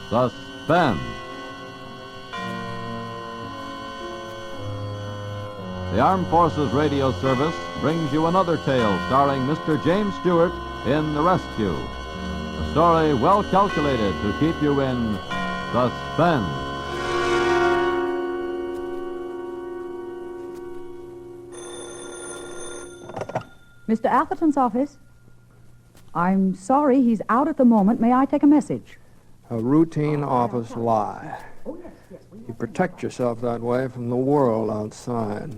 Suspense. The Armed Forces Radio Service brings you another tale starring Mr. James Stewart in The Rescue. A story well calculated to keep you in suspense. Mr. Atherton's office? I'm sorry, he's out at the moment. May I take a message? A routine office lie. You protect yourself that way from the world outside.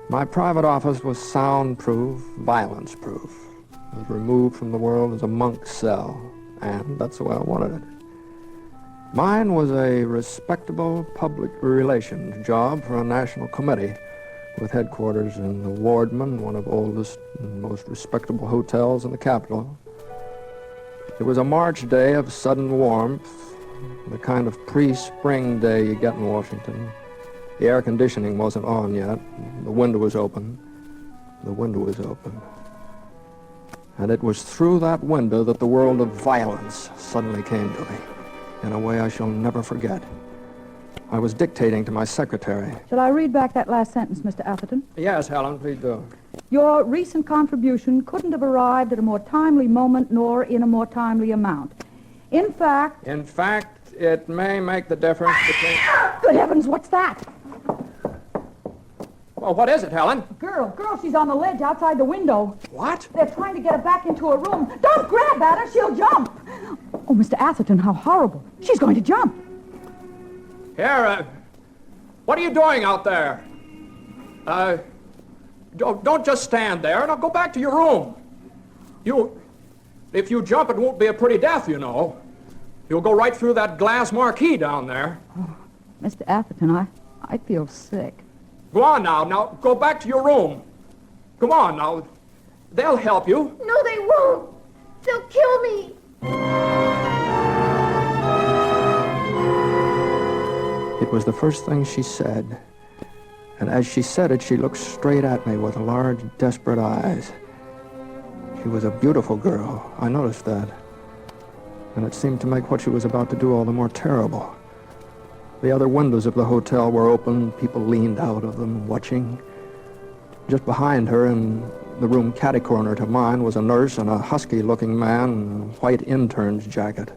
My private office was soundproof, violence-proof. It was removed from the world as a monk's cell, and that's the way I wanted it. Mine was a respectable public relations job for a national committee with headquarters in the Wardman, one of the oldest and most respectable hotels in the capital. It was a March day of sudden warmth, the kind of pre-spring day you get in Washington. The air conditioning wasn't on yet. The window was open. The window was open. And it was through that window that the world of violence suddenly came to me, in a way I shall never forget. I was dictating to my secretary. Shall I read back that last sentence, Mr. Atherton? Yes, Helen, please do. Your recent contribution couldn't have arrived at a more timely moment nor in a more timely amount. In fact, it may make the difference between... Good heavens, what's that? Well, what is it, Helen? Girl, she's on the ledge outside the window. What? They're trying to get her back into her room. Don't grab at her, she'll jump. Oh, Mr. Atherton, how horrible. She's going to jump. Here, what are you doing out there? Don't just stand there. Now go back to your room. If you jump, it won't be a pretty death, you know. You'll go right through that glass marquee down there. Oh, Mr. Atherton, I feel sick. Go on now, go back to your room. Come on now, they'll help you. No, they won't. They'll kill me. It was the first thing she said. And as she said it, she looked straight at me with large, desperate eyes. She was a beautiful girl. I noticed that. And it seemed to make what she was about to do all the more terrible. The other windows of the hotel were open. People leaned out of them, watching. Just behind her, in the room catty-corner to mine, was a nurse and a husky-looking man in a white intern's jacket.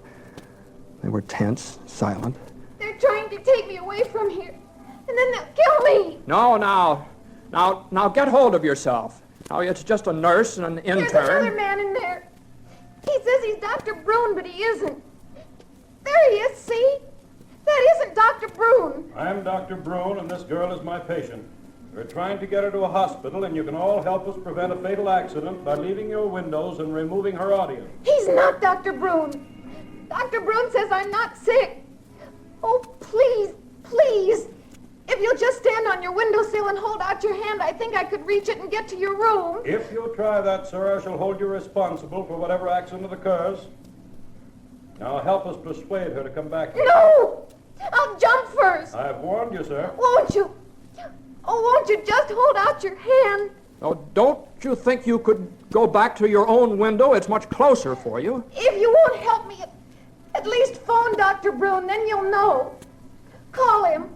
They were tense, silent. They're trying to take me away from here, and then they'll kill me. No, now, get hold of yourself. Now, it's just a nurse and an intern. There's another man in there. He says he's Dr. Brune, but he isn't. There he is, see? That isn't Dr. Brune. I'm Dr. Brune, and this girl is my patient. We're trying to get her to a hospital, and you can all help us prevent a fatal accident by leaving your windows and removing her audience. He's not Dr. Brune. Dr. Brune says I'm not sick. Oh, please, please. If you'll just stand on your windowsill and hold out your hand, I think I could reach it and get to your room. If you'll try that, sir, I shall hold you responsible for whatever accident occurs. Now help us persuade her to come back here. No! I'll jump first. I've warned you, sir. Won't you? Oh, won't you just hold out your hand? Oh, don't you think you could go back to your own window? It's much closer for you. If you won't help me, at least phone Dr. Brune, then you'll know. Call him.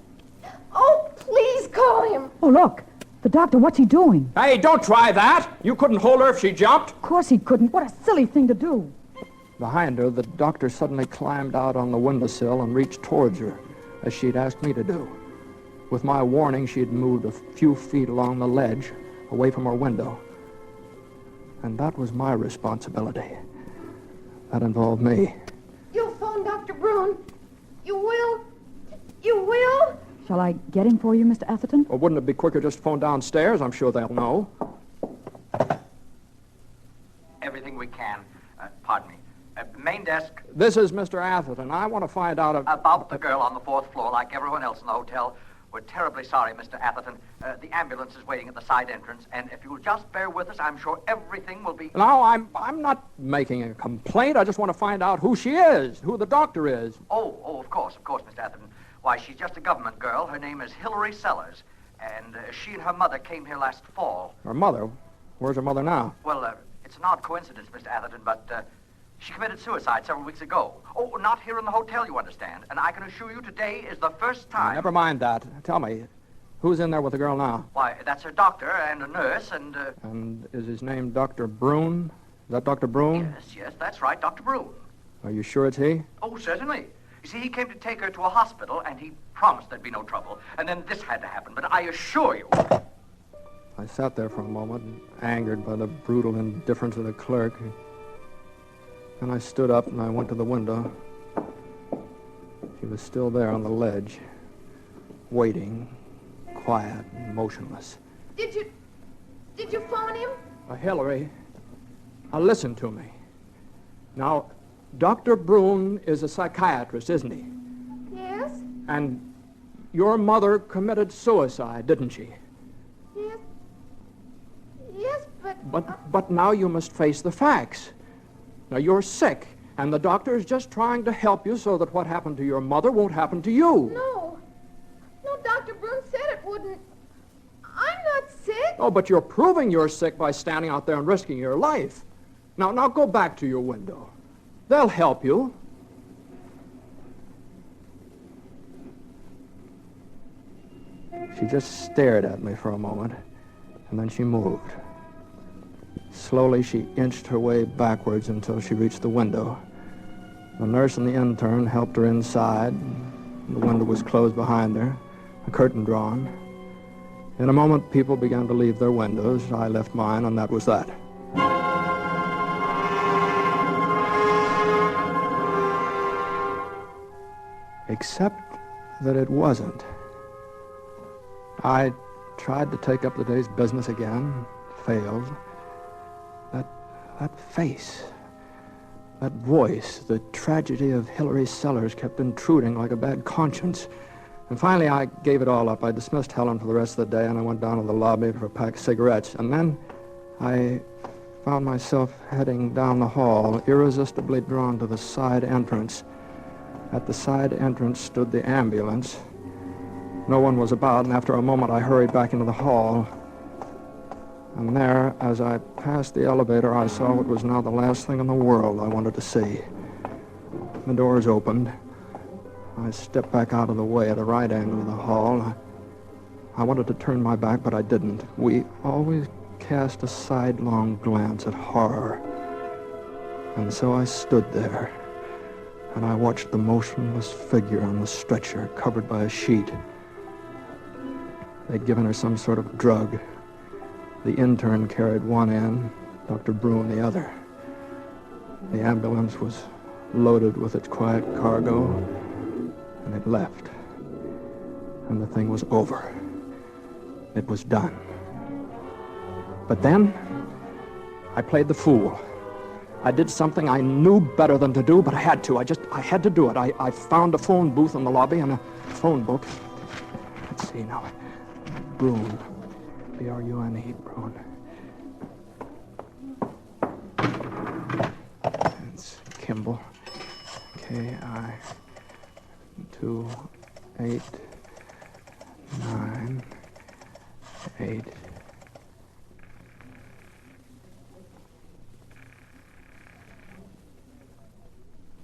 Oh, please call him. Oh, look. The doctor, what's he doing? Hey, don't try that. You couldn't hold her if she jumped. Of course he couldn't. What a silly thing to do. Behind her, the doctor suddenly climbed out on the windowsill and reached towards her, as she'd asked me to do. With my warning, she'd moved a few feet along the ledge, away from her window. And that was my responsibility. That involved me. You'll phone Dr. Brune. You will? You will? Shall I get him for you, Mr. Atherton? Well, wouldn't it be quicker just to phone downstairs? I'm sure they'll know. Everything we can. Pardon me. Main desk. This is Mr. Atherton. I want to find out about the girl on the 4th floor, like everyone else in the hotel. We're terribly sorry, Mr. Atherton. The ambulance is waiting at the side entrance, and if you'll just bear with us, I'm sure everything will be... No, I'm not making a complaint. I just want to find out who she is, who the doctor is. Oh, of course, Mr. Atherton. Why, she's just a government girl. Her name is Hilary Sellers, and she and her mother came here last fall. Her mother? Where's her mother now? Well, it's an odd coincidence, Mr. Atherton, but She committed suicide several weeks ago. Oh, not here in the hotel, you understand. And I can assure you today is the first time... Never mind that. Tell me, who's in there with the girl now? Why, that's her doctor and a nurse and... And is his name Dr. Brune? Is that Dr. Brune? Yes, that's right, Dr. Brune. Are you sure it's he? Oh, certainly. You see, he came to take her to a hospital, and he promised there'd be no trouble. And then this had to happen. But I assure you... I sat there for a moment, angered by the brutal indifference of the clerk. Then I stood up and I went to the window. She was still there on the ledge, waiting, quiet and motionless. Did you phone him? Hillary, now listen to me. Now, Dr. Brune is a psychiatrist, isn't he? Yes. And your mother committed suicide, didn't she? Yes. Yes, but... But now you must face the facts. Now, you're sick, and the doctor is just trying to help you so that what happened to your mother won't happen to you. No, Dr. Brune said it wouldn't. I'm not sick. Oh, but you're proving you're sick by standing out there and risking your life. Now go back to your window. They'll help you. She just stared at me for a moment, and then she moved. Slowly, she inched her way backwards until she reached the window. The nurse and the intern helped her inside. The window was closed behind her, a curtain drawn. In a moment, people began to leave their windows. I left mine, and that was that. Except that it wasn't. I tried to take up the day's business again, failed. That face, that voice, the tragedy of Hillary Sellers kept intruding like a bad conscience. And finally, I gave it all up. I dismissed Helen for the rest of the day, and I went down to the lobby for a pack of cigarettes. And then I found myself heading down the hall, irresistibly drawn to the side entrance. At the side entrance stood the ambulance. No one was about, and after a moment, I hurried back into the hall. And there, as I passed the elevator, I saw what was now the last thing in the world I wanted to see. The doors opened. I stepped back out of the way at a right angle of the hall. I wanted to turn my back, but I didn't. We always cast a sidelong glance at horror. And so I stood there, and I watched the motionless figure on the stretcher, covered by a sheet. They'd given her some sort of drug. The intern carried one end, Dr. Brune the other. The ambulance was loaded with its quiet cargo, and it left. And the thing was over. It was done. But then, I played the fool. I did something I knew better than to do, but I had to. I had to do it. I found a phone booth in the lobby and a phone book. Let's see now. Brune. B-R-U-N-E, Brune. It's Kimball. K-I-2-8-9-8.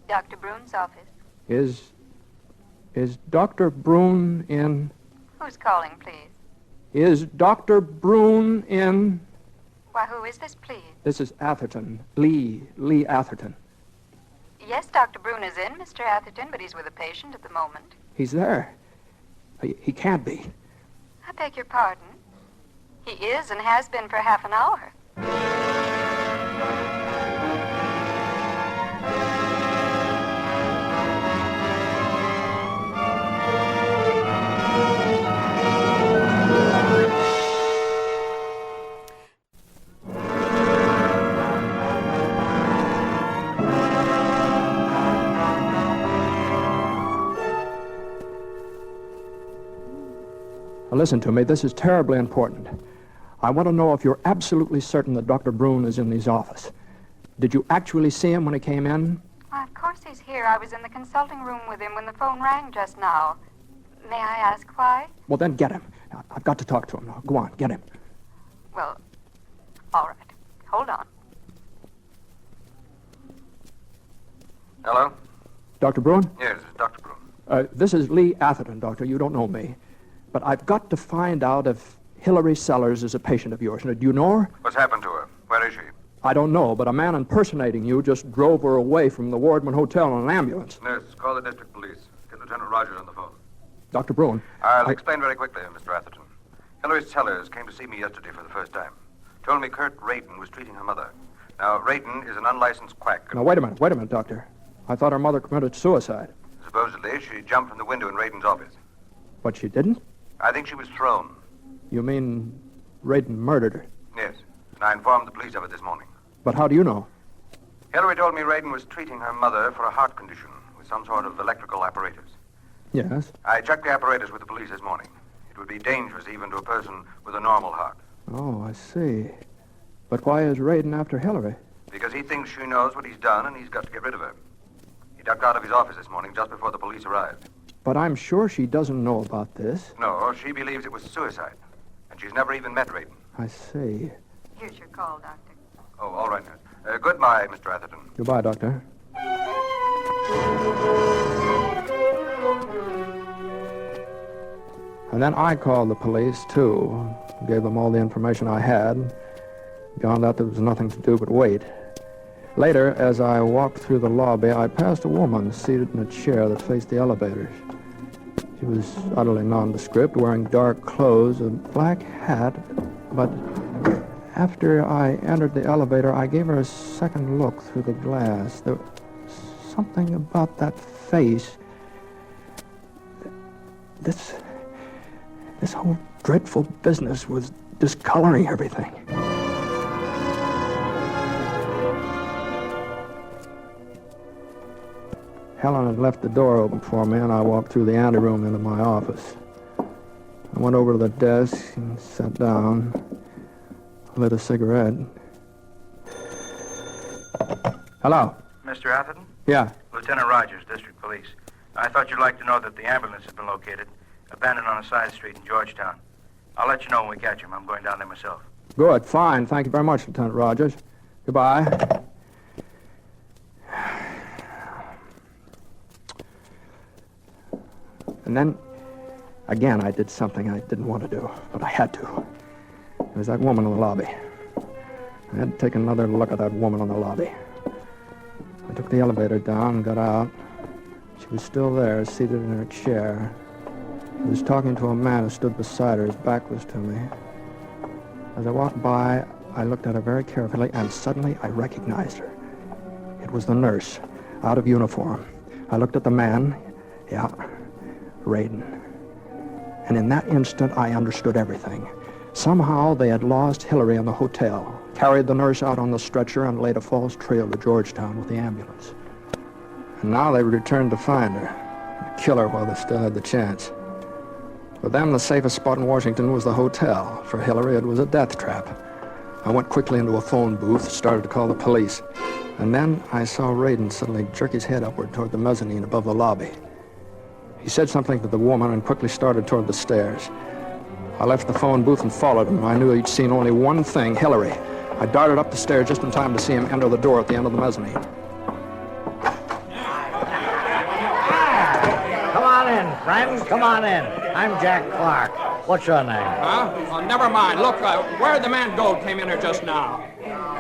Dr. Brune's office. Is Dr. Brune in? Who's calling, please? Is Dr. Brune in? Why, who is this, please? This is Atherton. Lee Atherton. Yes, Dr. Brune is in, Mr. Atherton, but he's with a patient at the moment. He's there. He can't be. I beg your pardon. He is and has been for half an hour. Now listen to me. This is terribly important. I want to know if you're absolutely certain that Dr. Brune is in his office. Did you actually see him when he came in? Why, of course he's here. I was in the consulting room with him when the phone rang just now. May I ask why? Well, then get him. Now, I've got to talk to him now. Go on, get him. Well, all right. Hold on. Hello? Dr. Bruin? Yes, it's Dr. Bruin. This is Lee Atherton, Doctor. You don't know me. But I've got to find out if Hillary Sellers is a patient of yours. Now, do you know her? What's happened to her? Where is she? I don't know, but a man impersonating you just drove her away from the Wardman Hotel in an ambulance. Nurse, call the district police. Get Lieutenant Rogers on the phone. Dr. Bruin. I'll explain very quickly, Mr. Atherton. Hillary Sellers came to see me yesterday for the first time. Told me Kurt Radin was treating her mother. Now, Radin is an unlicensed quack. Now, wait a minute, Doctor. I thought her mother committed suicide. Supposedly, she jumped from the window in Radin's office. But she didn't? I think she was thrown. You mean Radin murdered her? Yes, and I informed the police of it this morning. But how do you know? Hillary told me Radin was treating her mother for a heart condition with some sort of electrical apparatus. Yes. I checked the apparatus with the police this morning. It would be dangerous even to a person with a normal heart. Oh, I see. But why is Radin after Hillary? Because he thinks she knows what he's done and he's got to get rid of her. He ducked out of his office this morning just before the police arrived. But I'm sure she doesn't know about this. No, she believes it was suicide. And she's never even met Radin. I see. Here's your call, Doctor. Oh, all right, nurse. Goodbye, Mr. Atherton. Goodbye, Doctor. And then I called the police, too. Gave them all the information I had. Found out there was nothing to do but wait. Later, as I walked through the lobby, I passed a woman seated in a chair that faced the elevators. She was utterly nondescript, wearing dark clothes, a black hat, but after I entered the elevator, I gave her a second look through the glass. There was something about that face. This whole dreadful business was discoloring everything. Helen had left the door open for me, and I walked through the anteroom into my office. I went over to the desk and sat down, lit a cigarette. Hello? Mr. Atherton? Yeah. Lieutenant Rogers, District Police. I thought you'd like to know that the ambulance has been located, abandoned on a side street in Georgetown. I'll let you know when we catch him. I'm going down there myself. Good, fine. Thank you very much, Lieutenant Rogers. Goodbye. And then, again, I did something I didn't want to do, but I had to. There was that woman in the lobby. I had to take another look at that woman in the lobby. I took the elevator down and got out. She was still there, seated in her chair. She was talking to a man who stood beside her. His back was to me. As I walked by, I looked at her very carefully, and suddenly I recognized her. It was the nurse, out of uniform. I looked at the man. Yeah, Radin. And in that instant, I understood everything. Somehow, they had lost Hillary in the hotel, carried the nurse out on the stretcher, and laid a false trail to Georgetown with the ambulance. And now they returned to find her, and kill her while they still had the chance. For them, the safest spot in Washington was the hotel. For Hillary, it was a death trap. I went quickly into a phone booth, started to call the police. And then I saw Radin suddenly jerk his head upward toward the mezzanine above the lobby. He said something to the woman and quickly started toward the stairs. I left the phone booth and followed him. I knew he'd seen only one thing, Hillary. I darted up the stairs just in time to see him enter the door at the end of the mezzanine. Come on in, friends. Come on in. I'm Jack Clark. What's your name? Huh? Oh, never mind. Look, where'd the man go came in here just now?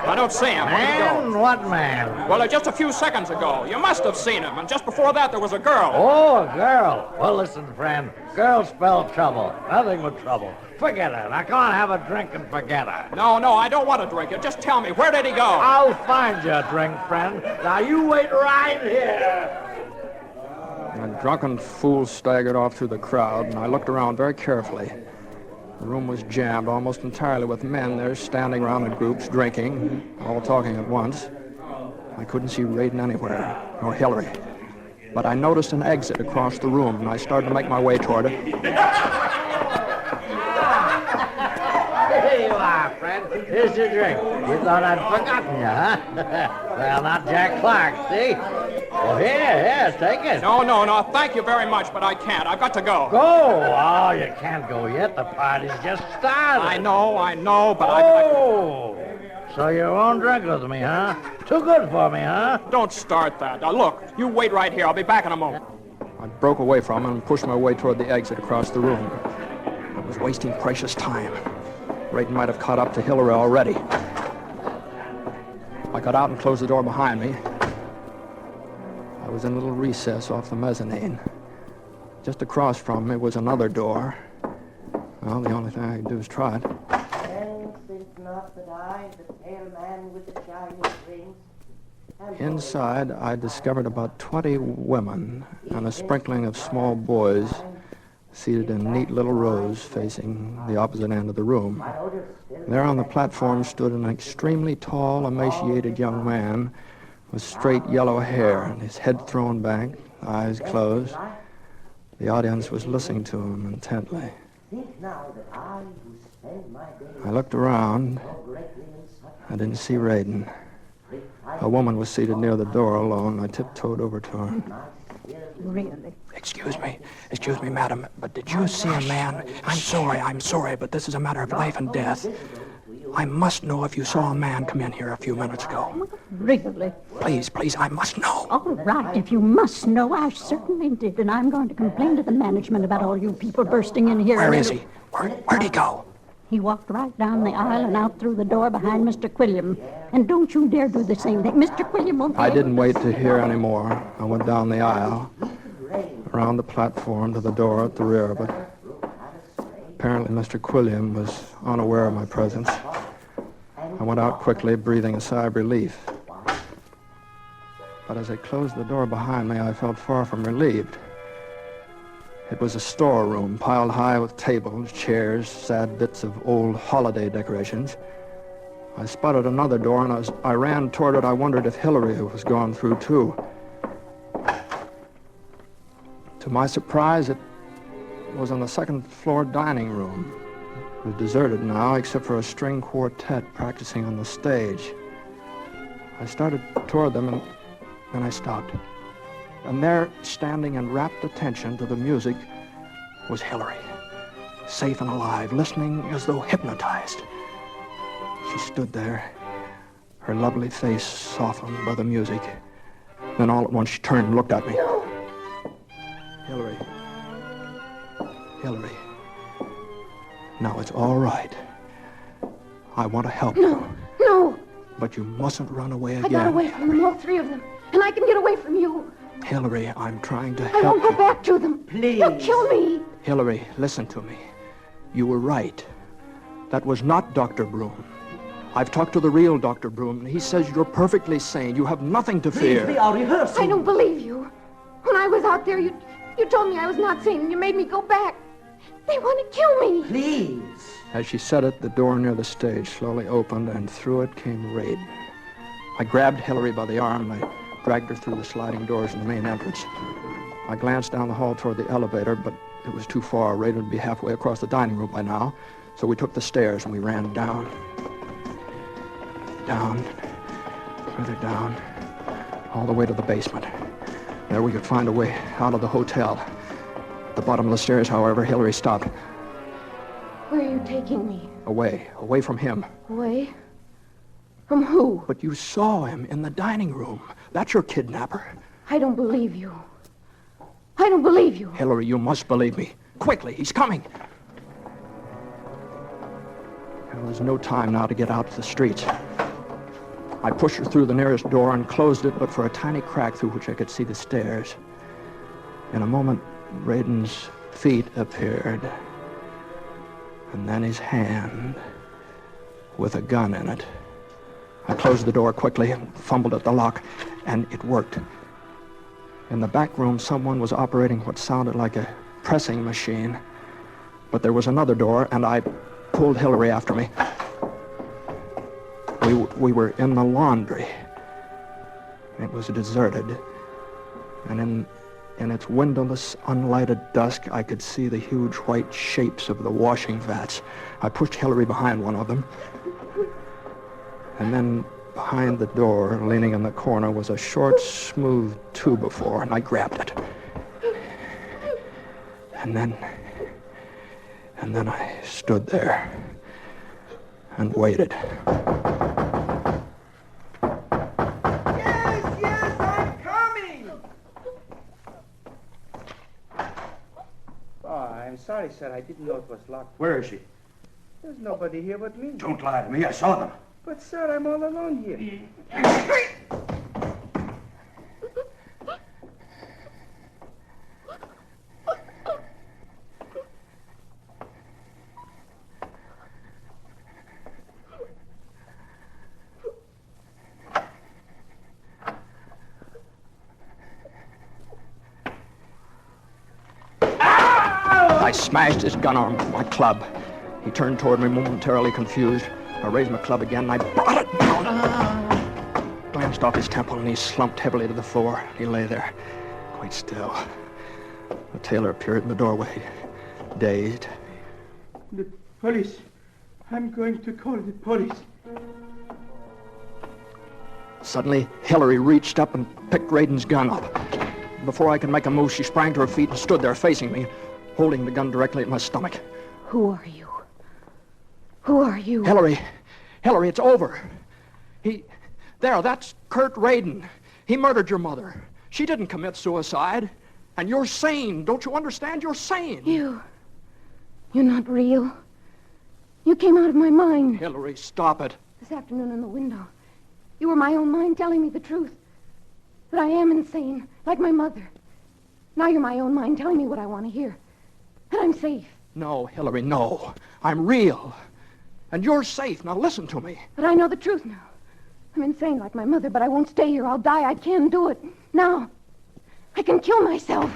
I don't see him. Where'd he Man? go? What man? Well, just a few seconds ago. You must have seen him. And just before that, there was a girl. Oh, a girl. Well, listen, friend. Girls spell trouble. Nothing but trouble. Forget her. Now, go on, have a drink and forget her. No, I don't want to drink it. Just tell me, where did he go? I'll find you a drink, friend. Now, you wait right here. A drunken fool staggered off through the crowd, and I looked around very carefully. The room was jammed almost entirely with men there standing around in groups, drinking, all talking at once. I couldn't see Radin anywhere, nor Hillary. But I noticed an exit across the room, and I started to make my way toward it. Here you are, friend. Here's your drink. You thought I'd forgotten you, huh? Well, not Jack Clark, see? Well, here, take it. No, thank you very much, but I can't. I've got to go. Go? Oh, you can't go yet. The party's just started. I know, but Oh! So you won't drink with me, huh? Too good for me, huh? Don't start that. Now, look, you wait right here. I'll be back in a moment. I broke away from him and pushed my way toward the exit across the room. I was wasting precious time. Raiden might have caught up to Hillary already. I got out and closed the door behind me. I was in a little recess off the mezzanine. Just across from me was another door. Well, the only thing I could do is try it. And think not that I, the pale man with the shining rings, Inside, I discovered about 20 women and a sprinkling of small boys seated in neat little rows facing the opposite end of the room. There on the platform stood an extremely tall, emaciated young man with straight yellow hair and his head thrown back, eyes closed. The audience was listening to him intently. I looked around. I didn't see Raiden. A woman was seated near the door alone. I tiptoed over to her. Really? Excuse me, madam, but did you see a man? I'm sorry, but this is a matter of life and death. I must know if you saw a man come in here a few minutes ago. Really? Please, I must know. All right, if you must know, I certainly did, and I'm going to complain to the management about all you people bursting in here. Where is he? Where'd he go? He walked right down the aisle and out through the door behind Mr. Quilliam. And don't you dare do the same thing. Mr. Quilliam won't... I didn't wait to hear any more. I went down the aisle, around the platform to the door at the rear of it. Apparently, Mr. Quilliam was unaware of my presence. I went out quickly, breathing a sigh of relief. But as I closed the door behind me, I felt far from relieved. It was a storeroom, piled high with tables, chairs, sad bits of old holiday decorations. I spotted another door, and as I ran toward it, I wondered if Hillary was gone through, too. To my surprise, it was in the second-floor dining room. It was deserted now, except for a string quartet practicing on the stage. I started toward them, and then I stopped. And there, standing in rapt attention to the music, was Hillary, safe and alive, listening as though hypnotized. She stood there, her lovely face softened by the music. Then all at once she turned and looked at me. Hillary. Now it's all right. I want to help you. No. But you mustn't run away again. I got away from them, all three of them. And I can get away from you. Hillary, I'm trying to help I won't you. go back to them. Please. They'll kill me. Hillary, listen to me. You were right. That was not Dr. Broom. I've talked to the real Dr. Broom, and he says you're perfectly sane. You have nothing to fear. We are rehearsing. I don't believe you. When I was out there, you told me I was not sane, and you made me go back. They want to kill me. Please. As she said it, the door near the stage slowly opened, and through it came Raiden. I grabbed Hillary by the arm, and I dragged her through the sliding doors in the main entrance. I glanced down the hall toward the elevator, but it was too far. Raiden would be halfway across the dining room by now, so we took the stairs, and we ran down. Down, further down, all the way to the basement. There we could find a way out of the hotel. At the bottom of the stairs, however, Hillary stopped. Where are you taking me? Away from him. Away? From who? But you saw him in the dining room. That's your kidnapper. I don't believe you. I don't believe you. Hillary, you must believe me. Quickly, he's coming. Well, there's no time now to get out to the streets. I pushed her through the nearest door and closed it, but for a tiny crack through which I could see the stairs. In a moment, Raiden's feet appeared, and then his hand with a gun in it. I closed the door quickly and fumbled at the lock, and it worked. In the back room, someone was operating what sounded like a pressing machine, but there was another door, and I pulled Hillary after me. We were in the laundry. It was deserted, and in its windowless, unlighted dusk, I could see the huge white shapes of the washing vats. I pushed Hillary behind one of them, and then behind the door, leaning in the corner, was a short, smooth two-by-four, and I grabbed it. And then I stood there and waited. sorry, sir. I didn't know it was locked. Where is she? There's nobody here but me. Don't lie to me. I saw them. But, sir, I'm all alone here. I smashed his gun arm with my club. He turned toward me momentarily confused. I raised my club again and I brought it down. Glanced off his temple and he slumped heavily to the floor. He lay there, quite still. The tailor appeared in the doorway, dazed. The police. I'm going to call the police. Suddenly, Hillary reached up and picked Radin's gun up. Before I could make a move, she sprang to her feet and stood there facing me, holding the gun directly at my stomach. Who are you? Who are you? Hillary, it's over. That's Kurt Radin. He murdered your mother. She didn't commit suicide. And you're sane. Don't you understand? You're sane. You're not real. You came out of my mind. Hillary, stop it. This afternoon in the window. You were my own mind telling me the truth. That I am insane, like my mother. Now you're my own mind telling me what I want to hear. That I'm safe. No, Hillary, no. I'm real. And you're safe. Now listen to me. But I know the truth now. I'm insane like my mother, but I won't stay here. I'll die. I can do it. Now. I can kill myself.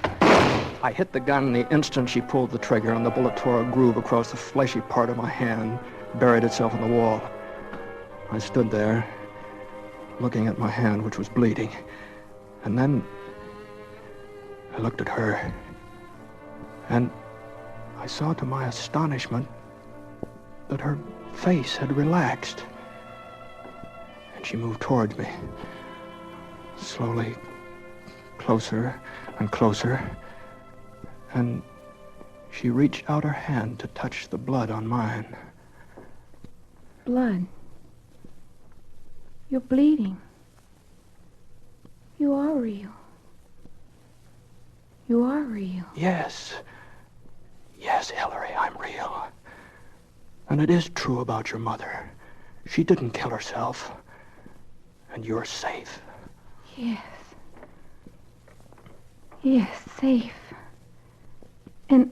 I hit the gun the instant she pulled the trigger, and the bullet tore a groove across the fleshy part of my hand, buried itself in the wall. I stood there, looking at my hand, which was bleeding. And then I looked at her, and I saw to my astonishment that her face had relaxed. And she moved towards me, slowly, closer and closer. And she reached out her hand to touch the blood on mine. Blood. You're bleeding. You are real. You are real. Yes. Yes, Hillary, I'm real. And it is true about your mother. She didn't kill herself. And you're safe. Yes. Yes, safe. And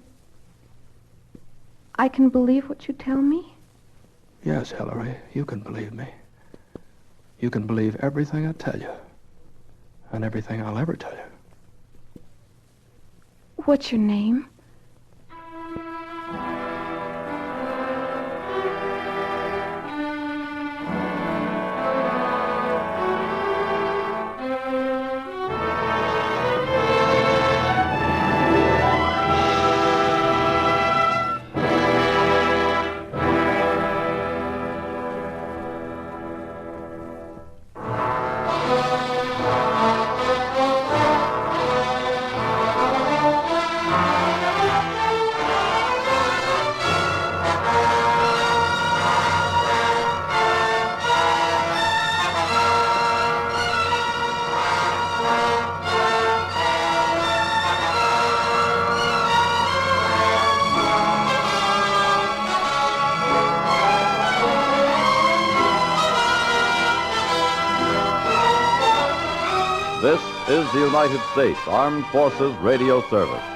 I can believe what you tell me? Yes, Hillary, you can believe me. You can believe everything I tell you. And everything I'll ever tell you. What's your name? This is the United States Armed Forces Radio Service.